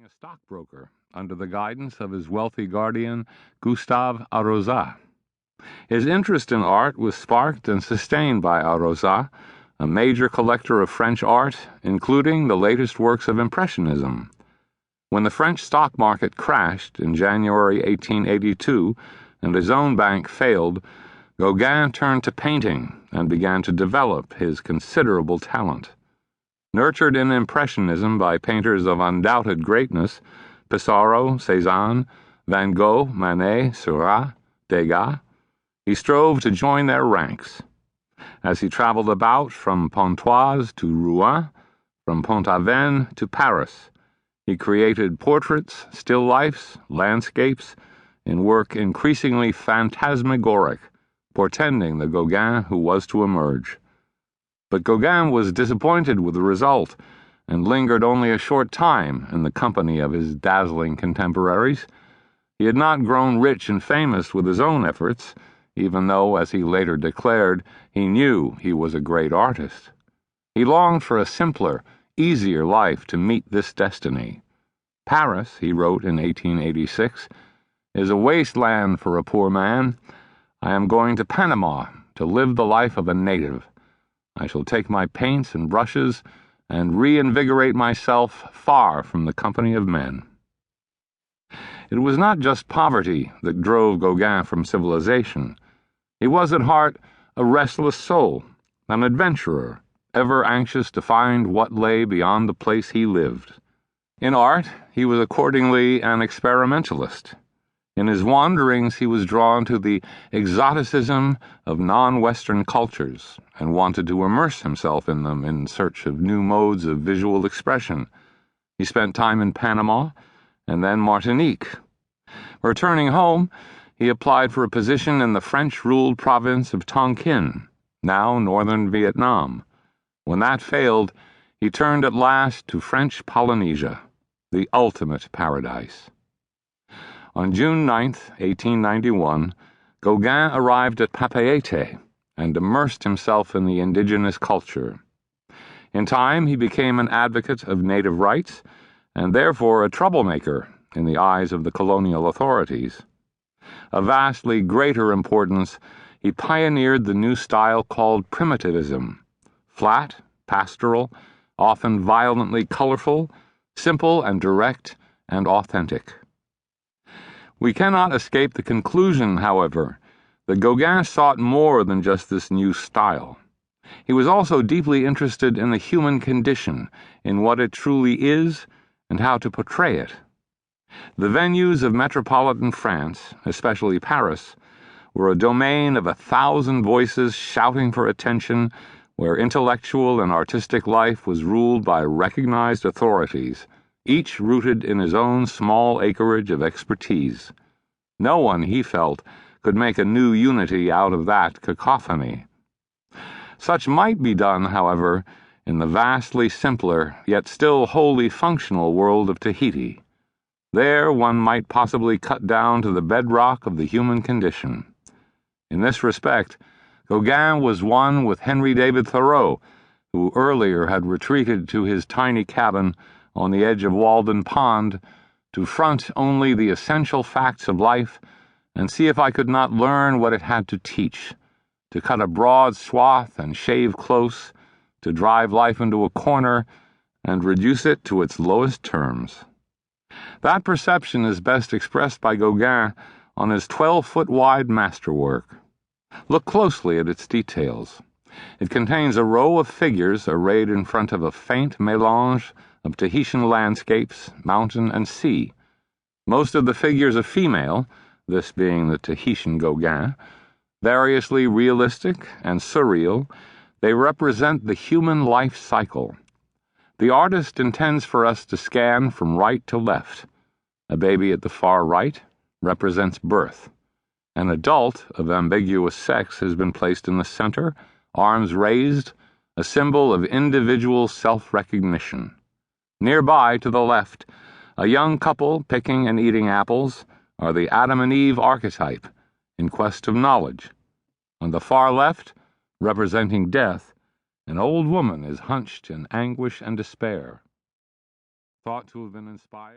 a stockbroker under the guidance of his wealthy guardian, Gustave Arrozat. His interest in art was sparked and sustained by Arrozat, a major collector of French art, including the latest works of Impressionism. When the French stock market crashed in January 1882 and his own bank failed, Gauguin turned to painting and began to develop his considerable talent. Nurtured in Impressionism by painters of undoubted greatness, Pissarro, Cézanne, Van Gogh, Manet, Seurat, Degas, he strove to join their ranks. As he traveled about from Pontoise to Rouen, from Pont-Aven to Paris, he created portraits, still lifes, landscapes, in work increasingly phantasmagoric, portending the Gauguin who was to emerge. But Gauguin was disappointed with the result and lingered only a short time in the company of his dazzling contemporaries. He had not grown rich and famous with his own efforts, even though, as he later declared, he knew he was a great artist. He longed for a simpler, easier life to meet this destiny. Paris, he wrote in 1886, is a wasteland for a poor man. I am going to Panama to live the life of a native. I shall take my paints and brushes and reinvigorate myself far from the company of men. It was not just poverty that drove Gauguin from civilization. He was at heart a restless soul, an adventurer, ever anxious to find what lay beyond the place he lived. In art, he was accordingly an experimentalist. In his wanderings, he was drawn to the exoticism of non-Western cultures and wanted to immerse himself in them in search of new modes of visual expression. He spent time in Panama and then Martinique. Returning home, he applied for a position in the French-ruled province of Tonkin, now northern Vietnam. When that failed, he turned at last to French Polynesia, the ultimate paradise. On June 9, 1891, Gauguin arrived at Papeete and immersed himself in the indigenous culture. In time, he became an advocate of native rights and therefore a troublemaker in the eyes of the colonial authorities. Of vastly greater importance, he pioneered the new style called primitivism, flat, pastoral, often violently colorful, simple and direct and authentic. We cannot escape the conclusion, however, that Gauguin sought more than just this new style. He was also deeply interested in the human condition, in what it truly is, and how to portray it. The venues of metropolitan France, especially Paris, were a domain of 1,000 voices shouting for attention, where intellectual and artistic life was ruled by recognized authorities, each rooted in his own small acreage of expertise. No one, he felt, could make a new unity out of that cacophony. Such might be done, however, in the vastly simpler, yet still wholly functional world of Tahiti. There one might possibly cut down to the bedrock of the human condition. In this respect, Gauguin was one with Henry David Thoreau, who earlier had retreated to his tiny cabin on the edge of Walden Pond to front only the essential facts of life and see if I could not learn what it had to teach, to cut a broad swath and shave close, to drive life into a corner and reduce it to its lowest terms. That perception is best expressed by Gauguin on his 12-foot-wide masterwork. Look closely at its details. It contains a row of figures arrayed in front of a faint mélange of Tahitian landscapes, mountain, and sea. Most of the figures are female, this being the Tahitian Gauguin. Variously realistic and surreal, they represent the human life cycle. The artist intends for us to scan from right to left. A baby at the far right represents birth. An adult of ambiguous sex has been placed in the center, arms raised, a symbol of individual self-recognition. Nearby, to the left, a young couple picking and eating apples are the Adam and Eve archetype in quest of knowledge. On the far left, representing death, an old woman is hunched in anguish and despair. Thought to have been inspired